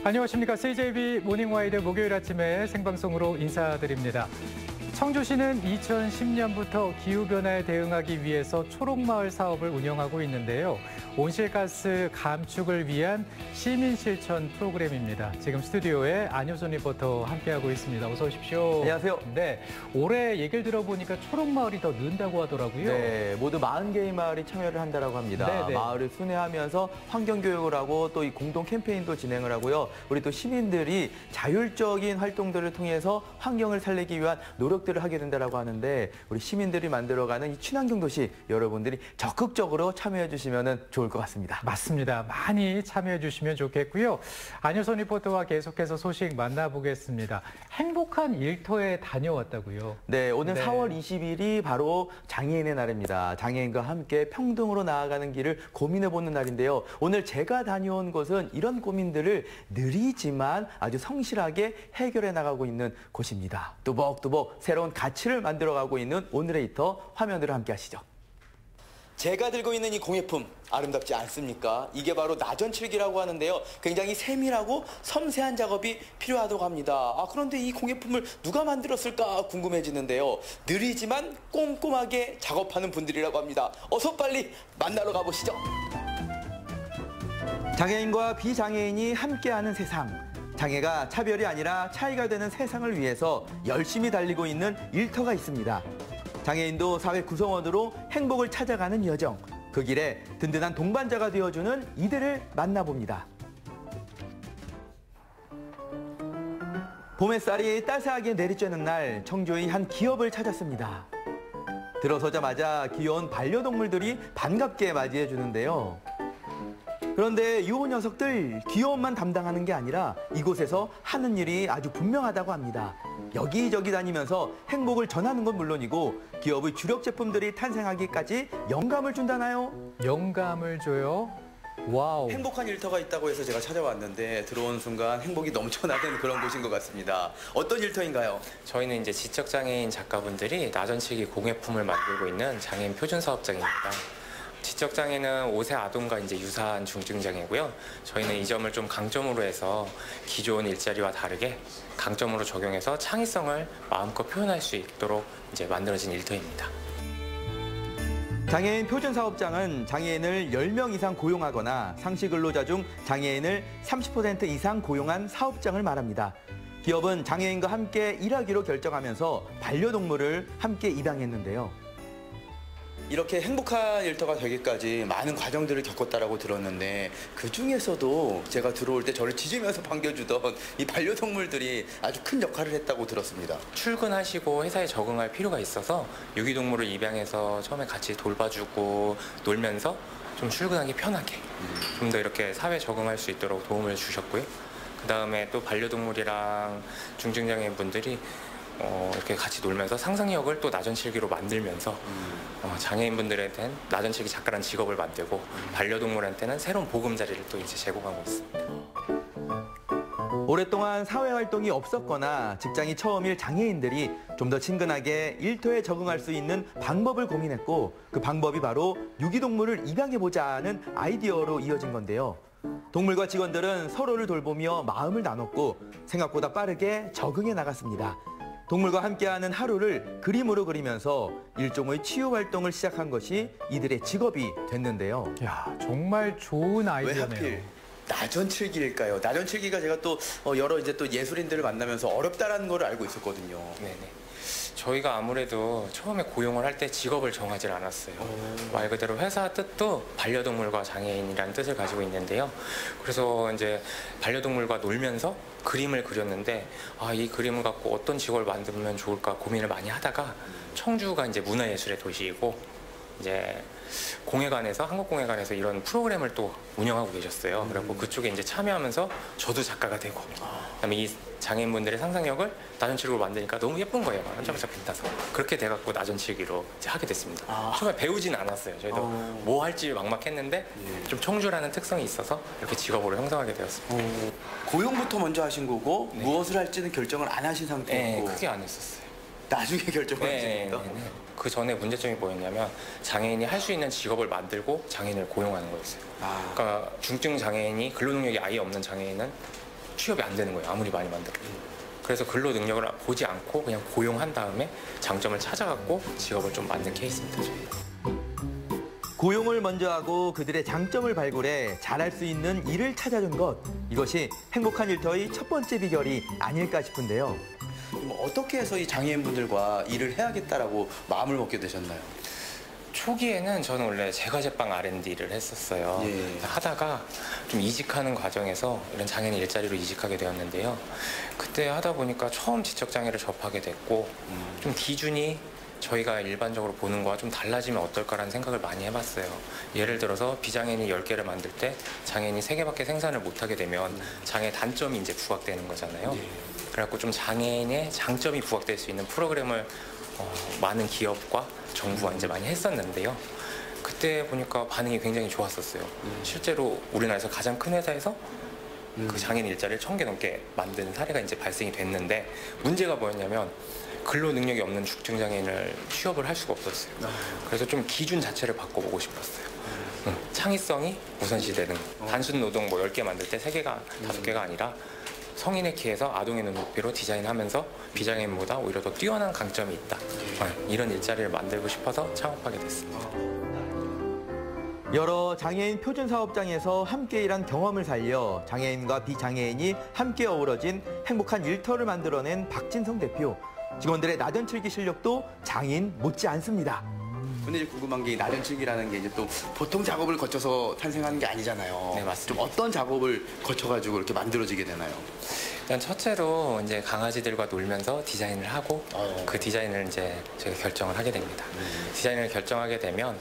안녕하십니까. CJB 모닝와이드 목요일 아침에 생방송으로 인사드립니다. 청주시는 2010년부터 기후변화에 대응하기 위해서 초록마을 사업을 운영하고 있는데요. 온실가스 감축을 위한 시민실천 프로그램입니다. 지금 스튜디오에 안효선 리포터 함께하고 있습니다. 어서 오십시오. 안녕하세요. 네, 올해 얘기를 들어보니까 초록마을이 더 는다고 하더라고요. 네, 모두 40개의 마을이 참여를 한다고 합니다. 네네. 마을을 순회하면서 환경교육을 하고 또 이 공동 캠페인도 진행을 하고요. 우리 또 시민들이 자율적인 활동들을 통해서 환경을 살리기 위한 노력들을 하게 된다고 하는데 우리 시민들이 만들어가는 이 친환경 도시 여러분들이 적극적으로 참여해 주시면 좋을 것 같습니다. 맞습니다. 많이 참여해 주시면 좋겠고요. 안효선 리포터와 계속해서 소식 만나보겠습니다. 행복한 일터에 다녀왔다고요? 네, 오늘 4월 20일이 바로 장애인의 날입니다. 장애인과 함께 평등으로 나아가는 길을 고민해보는 날인데요. 오늘 제가 다녀온 곳은 이런 고민들을 느리지만 아주 성실하게 해결해 나가고 있는 곳입니다. 뚜벅뚜벅 새로운 가치를 만들어가고 있는 오늘의 일터 화면으로 함께 하시죠. 제가 들고 있는 이 공예품 아름답지 않습니까? 이게 바로 나전칠기라고 하는데요. 굉장히 세밀하고 섬세한 작업이 필요하다고 합니다. 그런데 이 공예품을 누가 만들었을까 궁금해지는데요. 느리지만 꼼꼼하게 작업하는 분들이라고 합니다. 어서 빨리 만나러 가보시죠. 장애인과 비장애인이 함께하는 세상. 장애가 차별이 아니라 차이가 되는 세상을 위해서 열심히 달리고 있는 일터가 있습니다. 장애인도 사회 구성원으로 행복을 찾아가는 여정. 그 길에 든든한 동반자가 되어주는 이들을 만나봅니다. 봄 햇살이 따스하게 내리쬐는 날 청주의 한 기업을 찾았습니다. 들어서자마자 귀여운 반려동물들이 반갑게 맞이해 주는데요. 그런데 이 녀석들 귀여움만 담당하는 게 아니라 이곳에서 하는 일이 아주 분명하다고 합니다. 여기저기 다니면서 행복을 전하는 건 물론이고 기업의 주력 제품들이 탄생하기까지 영감을 준다나요? 영감을 줘요? 와우. 행복한 일터가 있다고 해서 제가 찾아왔는데 들어온 순간 행복이 넘쳐나는 그런 곳인 것 같습니다. 어떤 일터인가요? 저희는 이제 지적장애인 작가분들이 나전칠기 공예품을 만들고 있는 장애인 표준사업장입니다. 지적장애는 5세 아동과 이제 유사한 중증장애고요. 저희는 이 점을 좀 강점으로 해서 기존 일자리와 다르게 강점으로 적용해서 창의성을 마음껏 표현할 수 있도록 이제 만들어진 일터입니다. 장애인 표준사업장은 장애인을 10명 이상 고용하거나 상시근로자 중 장애인을 30% 이상 고용한 사업장을 말합니다. 기업은 장애인과 함께 일하기로 결정하면서 반려동물을 함께 입양했는데요. 이렇게 행복한 일터가 되기까지 많은 과정들을 겪었다라고 들었는데 그 중에서도 제가 들어올 때 저를 짖으면서 반겨주던 이 반려동물들이 아주 큰 역할을 했다고 들었습니다. 출근하시고 회사에 적응할 필요가 있어서 유기동물을 입양해서 처음에 같이 돌봐주고 놀면서 좀 출근하기 편하게 좀 더 이렇게 사회에 적응할 수 있도록 도움을 주셨고요. 그 다음에 또 반려동물이랑 중증장애인 분들이 이렇게 같이 놀면서 상상력을 또 나전칠기로 만들면서 장애인분들한테는 나전칠기 작가라는 직업을 만들고 반려동물한테는 새로운 보금자리를 또 이제 제공하고 있습니다. 오랫동안 사회활동이 없었거나 직장이 처음일 장애인들이 좀 더 친근하게 일터에 적응할 수 있는 방법을 고민했고 그 방법이 바로 유기동물을 입양해보자는 아이디어로 이어진 건데요. 동물과 직원들은 서로를 돌보며 마음을 나눴고 생각보다 빠르게 적응해 나갔습니다. 동물과 함께하는 하루를 그림으로 그리면서 일종의 치유 활동을 시작한 것이 이들의 직업이 됐는데요. 야, 정말 좋은 아이디어네요. 왜 하필 나전칠기일까요? 나전칠기가 제가 또 여러 이제 또 예술인들을 만나면서 어렵다라는 걸 알고 있었거든요. 네네. 저희가 아무래도 처음에 고용을 할 때 직업을 정하지 않았어요. 말 그대로 회사 뜻도 반려동물과 장애인이라는 뜻을 가지고 있는데요. 그래서 이제 반려동물과 놀면서 그림을 그렸는데 이 그림을 갖고 어떤 직업을 만들면 좋을까 고민을 많이 하다가 청주가 이제 문화예술의 도시이고 이제 공예관에서 한국공예관에서 이런 프로그램을 또 운영하고 계셨어요. 그래서 그쪽에 이제 참여하면서 저도 작가가 되고 그다음에 이 장애인분들의 상상력을 나전칠기로 만드니까 너무 예쁜 거예요. 반짝반짝 빛나서 그렇게 돼갖고 나전칠기로 이제 하게 됐습니다. 처음에 배우진 않았어요. 저희도 뭐 할지 막막했는데 좀 청주라는 특성이 있어서 이렇게 직업으로 형성하게 되었습니다. 고용부터 먼저 하신 거고 네. 무엇을 할지는 결정을 안 하신 상태였고 크게 안 했었어요. 나중에 결정을 하시니까 그 전에 문제점이 뭐였냐면 장애인이 할 수 있는 직업을 만들고 장애인을 고용하는 거였어요. 그러니까 중증 장애인이 근로능력이 아예 없는 장애인은 취업이 안 되는 거예요. 아무리 많이 만들어도. 그래서 근로 능력을 보지 않고 그냥 고용한 다음에 장점을 찾아갖고 직업을 좀 만든 케이스입니다. 저희. 고용을 먼저 하고 그들의 장점을 발굴해 잘할 수 있는 일을 찾아준 것. 이것이 행복한 일터의 첫 번째 비결이 아닐까 싶은데요. 뭐 어떻게 해서 이 장애인분들과 일을 해야겠다라고 마음을 먹게 되셨나요? 초기에는 저는 원래 제과제빵 R&D를 했었어요. 예. 하다가 좀 이직하는 과정에서 이런 장애인 일자리로 이직하게 되었는데요. 그때 하다 보니까 처음 지적장애를 접하게 됐고 좀 기준이 저희가 일반적으로 보는 거와 좀 달라지면 어떨까라는 생각을 많이 해봤어요. 예를 들어서 비장애인이 10개를 만들 때 장애인이 3개밖에 생산을 못하게 되면 장애 단점이 이제 부각되는 거잖아요. 그래갖고 좀 장애인의 장점이 부각될 수 있는 프로그램을 많은 기업과 정부와 이제 많이 했었는데요. 그때 보니까 반응이 굉장히 좋았었어요. 실제로 우리나라에서 가장 큰 회사에서 그 장애인 일자리를 1000개 넘게 만든 사례가 이제 발생이 됐는데 문제가 뭐였냐면 근로 능력이 없는 중증 장애인을 취업을 할 수가 없었어요. 그래서 좀 기준 자체를 바꿔보고 싶었어요. 창의성이 우선시되는 단순 노동 뭐 10개 만들 때 3개가 5개가 아니라 성인의 키에서 아동의 눈높이로 디자인하면서 비장애인보다 오히려 더 뛰어난 강점이 있다. 이런 일자리를 만들고 싶어서 창업하게 됐습니다. 여러 장애인 표준 사업장에서 함께 일한 경험을 살려 장애인과 비장애인이 함께 어우러진 행복한 일터를 만들어낸 박진성 대표. 직원들의 나전칠기 실력도 장인 못지 않습니다. 근데 이제 궁금한 게 나전칠기라는 게 이제 또 보통 작업을 거쳐서 탄생하는 게 아니잖아요. 네, 맞습니다. 좀 어떤 작업을 거쳐가지고 이렇게 만들어지게 되나요? 일단 첫째로 이제 강아지들과 놀면서 디자인을 하고 그 디자인을 이제 저희가 결정을 하게 됩니다. 디자인을 결정하게 되면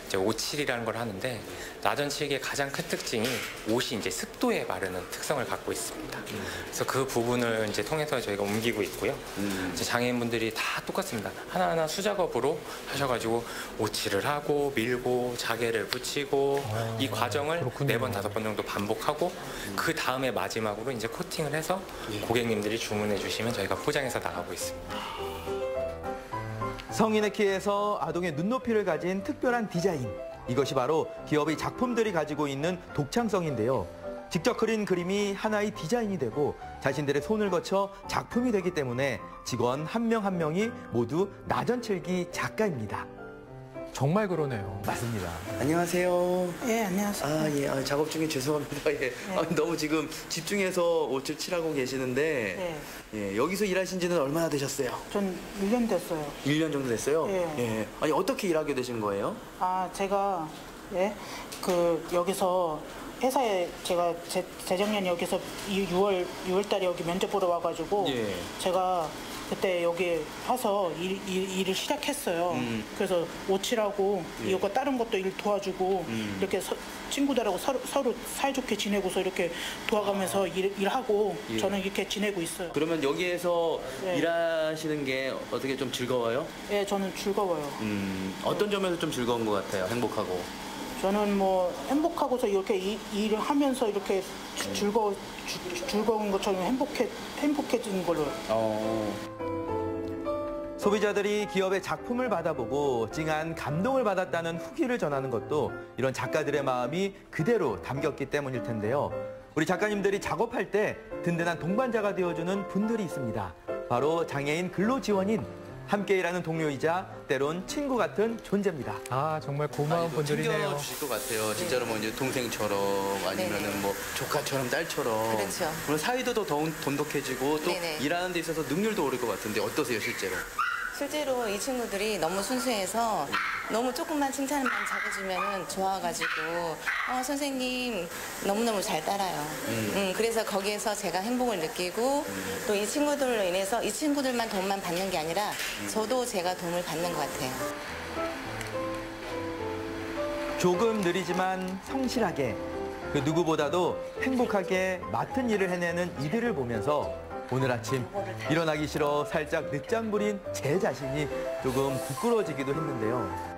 이제 옷칠이라는 걸 하는데 나전칠기의 가장 큰 특징이 옷이 이제 습도에 마르는 특성을 갖고 있습니다. 그래서 그 부분을 이제 통해서 저희가 옮기고 있고요. 이제 장애인분들이 다 똑같습니다. 하나하나 수작업으로 하셔가지고 옷칠을 하고 밀고 자개를 붙이고 이 과정을 그렇군요. 4번, 5번 정도 반복하고 그 다음에 마지막으로 이제 코팅을 해서 고객님들이 주문해 주시면 저희가 포장해서 나가고 있습니다. 성인의 키에서 아동의 눈높이를 가진 특별한 디자인. 이것이 바로 기업의 작품들이 가지고 있는 독창성인데요. 직접 그린 그림이 하나의 디자인이 되고 자신들의 손을 거쳐 작품이 되기 때문에 직원 한 명 한 명이 모두 나전칠기 작가입니다. 정말 그러네요. 맞습니다. 안녕하세요. 예, 안녕하세요. 아, 예. 작업 중에 죄송합니다. 예. 너무 지금 집중해서 옷을 칠하고 계시는데 여기서 일하신 지는 얼마나 되셨어요? 전 1년 됐어요. 1년 정도 됐어요? 예. 아니, 어떻게 일하게 되신 거예요? 아, 제가 여기서 회사에 제가 재작년 여기서 6월 달에 여기 면접 보러 와가지고 예. 제가 그때 여기 와서 일을 시작했어요. 그래서 옷칠하고 이거 다른 것도 일 도와주고 이렇게 친구들하고 서로 사이좋게 지내고서 이렇게 도와가면서 일하고 저는 이렇게 지내고 있어요. 그러면 여기에서 네. 일하시는 게 어떻게 좀 즐거워요? 예, 저는 즐거워요. 어떤 점에서 좀 즐거운 것 같아요? 행복하고. 저는 뭐 행복하고서 이렇게 일을 하면서 이렇게 즐거운 것처럼 행복해지는 걸로. 소비자들이 기업의 작품을 받아보고 찡한 감동을 받았다는 후기를 전하는 것도 이런 작가들의 마음이 그대로 담겼기 때문일 텐데요. 우리 작가님들이 작업할 때 든든한 동반자가 되어주는 분들이 있습니다. 바로 장애인 근로지원인, 함께 일하는 동료이자 때론 친구 같은 존재입니다. 아, 정말 고마운 분들이네요. 챙겨주실 것 같아요. 진짜로 뭐 이제 동생처럼 아니면은 뭐 조카처럼 딸처럼. 그렇죠. 그런 사이도 더 돈독해지고 또 네네. 일하는 데 있어서 능률도 오를 것 같은데 어떠세요, 실제로? 실제로 이 친구들이 너무 순수해서 너무 조금만 칭찬만 잘해주면 좋아가지고 선생님 너무너무 잘 따라요. 그래서 거기에서 제가 행복을 느끼고 또 이 친구들로 인해서 이 친구들만 도움만 받는 게 아니라 저도 제가 도움을 받는 것 같아요. 조금 느리지만 성실하게, 그 누구보다도 행복하게 맡은 일을 해내는 이들을 보면서 오늘 아침 일어나기 싫어 살짝 늦잠 부린 제 자신이 조금 부끄러워지기도 했는데요.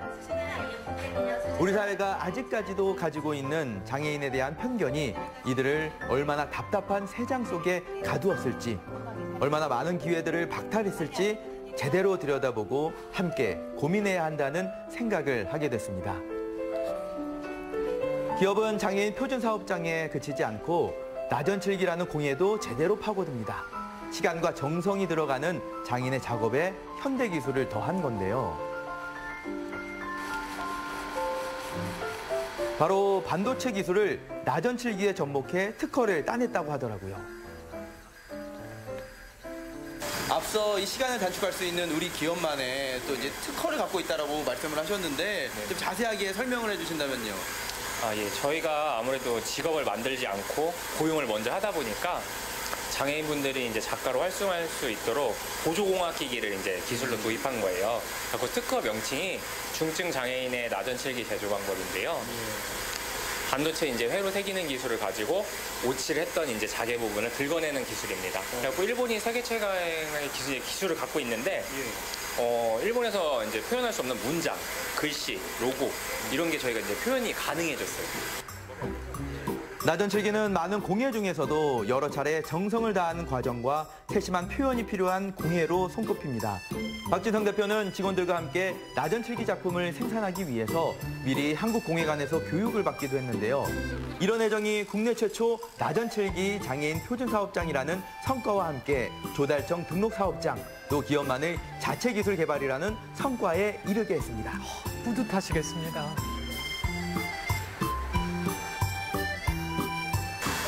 우리 사회가 아직까지도 가지고 있는 장애인에 대한 편견이 이들을 얼마나 답답한 새장 속에 가두었을지, 얼마나 많은 기회들을 박탈했을지 제대로 들여다보고 함께 고민해야 한다는 생각을 하게 됐습니다. 기업은 장애인 표준 사업장에 그치지 않고 나전칠기라는 공예도 제대로 파고듭니다. 시간과 정성이 들어가는 장인의 작업에 현대 기술을 더한 건데요. 바로 반도체 기술을 나전칠기에 접목해 특허를 따냈다고 하더라고요. 앞서 이 시간을 단축할 수 있는 우리 기업만의 또 이제 특허를 갖고 있다라고 말씀을 하셨는데 좀 자세하게 설명을 해주신다면요. 예, 저희가 아무래도 직업을 만들지 않고 고용을 먼저 하다 보니까 장애인분들이 이제 작가로 활동할 수 있도록 보조공학기기를 이제 기술로 도입한 거예요. 그 특허 명칭이 중증 장애인의 나전칠기 제조 방법인데요. 반도체 이제 회로 새기는 기술을 가지고 오치를 했던 이제 자개 부분을 긁어내는 기술입니다. 그래갖고 일본이 세계 최강의 기술을 갖고 있는데, 일본에서 이제 표현할 수 없는 문장, 글씨, 로고 이런 게 저희가 이제 표현이 가능해졌어요. 나전칠기는 많은 공예 중에서도 여러 차례 정성을 다하는 과정과 세심한 표현이 필요한 공예로 손꼽힙니다. 박진성 대표는 직원들과 함께 나전칠기 작품을 생산하기 위해서 미리 한국공예관에서 교육을 받기도 했는데요. 이런 애정이 국내 최초 나전칠기 장애인 표준사업장이라는 성과와 함께 조달청 등록사업장, 또 기업만의 자체기술 개발이라는 성과에 이르게 했습니다. 뿌듯하시겠습니다.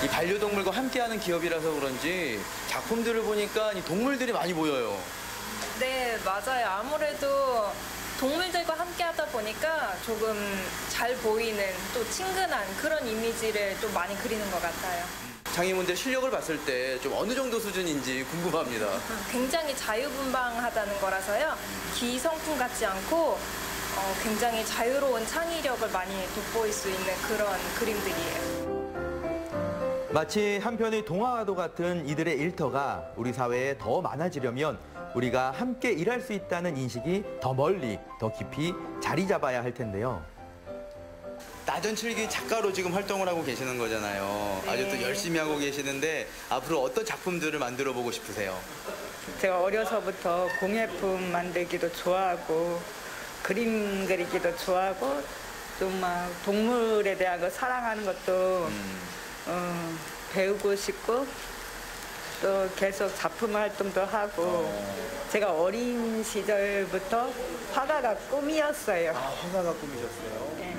이 반려동물과 함께하는 기업이라서 그런지 작품들을 보니까 이 동물들이 많이 보여요. 네, 맞아요. 아무래도 동물들과 함께 하다 보니까 조금 잘 보이는 또 친근한 그런 이미지를 또 많이 그리는 것 같아요. 장애인분들 실력을 봤을 때 좀 어느 정도 수준인지 궁금합니다. 굉장히 자유분방하다는 거라서요. 기성품 같지 않고 굉장히 자유로운 창의력을 많이 돋보일 수 있는 그런 그림들이에요. 마치 한편의 동화와도 같은 이들의 일터가 우리 사회에 더 많아지려면 우리가 함께 일할 수 있다는 인식이 더 멀리, 더 깊이 자리 잡아야 할 텐데요. 나전칠기 작가로 지금 활동을 하고 계시는 거잖아요. 네. 아주 또 열심히 하고 계시는데 앞으로 어떤 작품들을 만들어 보고 싶으세요? 제가 어려서부터 공예품 만들기도 좋아하고 그림 그리기도 좋아하고 좀 막 동물에 대한 거 사랑하는 것도 배우고 싶고 또 계속 작품 활동도 하고 제가 어린 시절부터 화가가 꿈이었어요. 아, 화가가 꿈이셨어요? 네.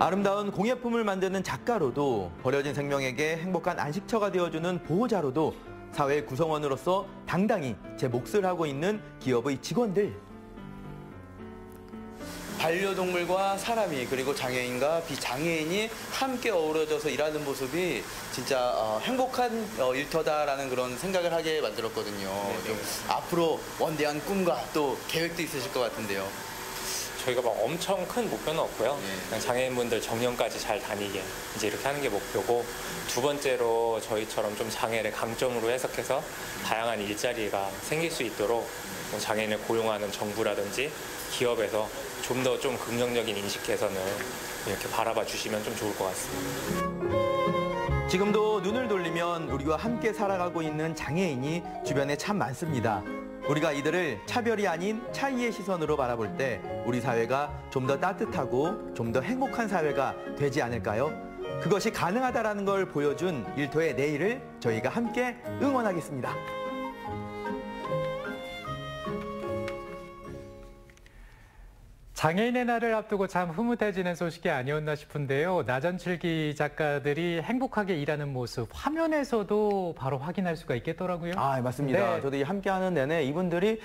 아름다운 공예품을 만드는 작가로도 버려진 생명에게 행복한 안식처가 되어주는 보호자로도 사회 구성원으로서 당당히 제 몫을 하고 있는 기업의 직원들. 반려동물과 사람이 그리고 장애인과 비장애인이 함께 어우러져서 일하는 모습이 진짜 행복한 일터다라는 그런 생각을 하게 만들었거든요. 좀 앞으로 원대한 꿈과 또 계획도 있으실 것 같은데요. 저희가 막 엄청 큰 목표는 없고요. 그냥 장애인분들 정년까지 잘 다니게 이제 이렇게 하는 게 목표고, 두 번째로 저희처럼 좀 장애를 강점으로 해석해서 다양한 일자리가 생길 수 있도록 장애인을 고용하는 정부라든지 기업에서 좀 더 좀 긍정적인 인식 개선을 이렇게 바라봐 주시면 좀 좋을 것 같습니다. 지금도 눈을 돌리면 우리와 함께 살아가고 있는 장애인이 주변에 참 많습니다. 우리가 이들을 차별이 아닌 차이의 시선으로 바라볼 때 우리 사회가 좀 더 따뜻하고 좀 더 행복한 사회가 되지 않을까요? 그것이 가능하다는 걸 보여준 일터의 내일을 저희가 함께 응원하겠습니다. 장애인의 날을 앞두고 참 흐뭇해지는 소식이 아니었나 싶은데요. 나전칠기 작가들이 행복하게 일하는 모습, 화면에서도 바로 확인할 수가 있겠더라고요. 아, 맞습니다. 네. 저도 이 함께하는 내내 이분들이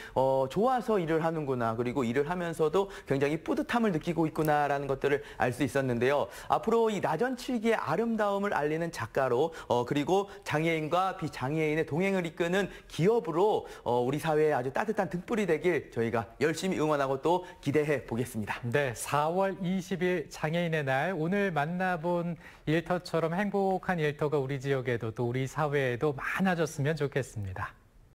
좋아서 일을 하는구나, 그리고 일을 하면서도 굉장히 뿌듯함을 느끼고 있구나라는 것들을 알 수 있었는데요. 앞으로 이 나전칠기의 아름다움을 알리는 작가로 그리고 장애인과 비장애인의 동행을 이끄는 기업으로 우리 사회에 아주 따뜻한 등불이 되길 저희가 열심히 응원하고 또 기대해 보겠습니다. 네, 4월 20일 장애인의 날, 오늘 만나본 일터처럼 행복한 일터가 우리 지역에도 또 우리 사회에도 많아졌으면 좋겠습니다.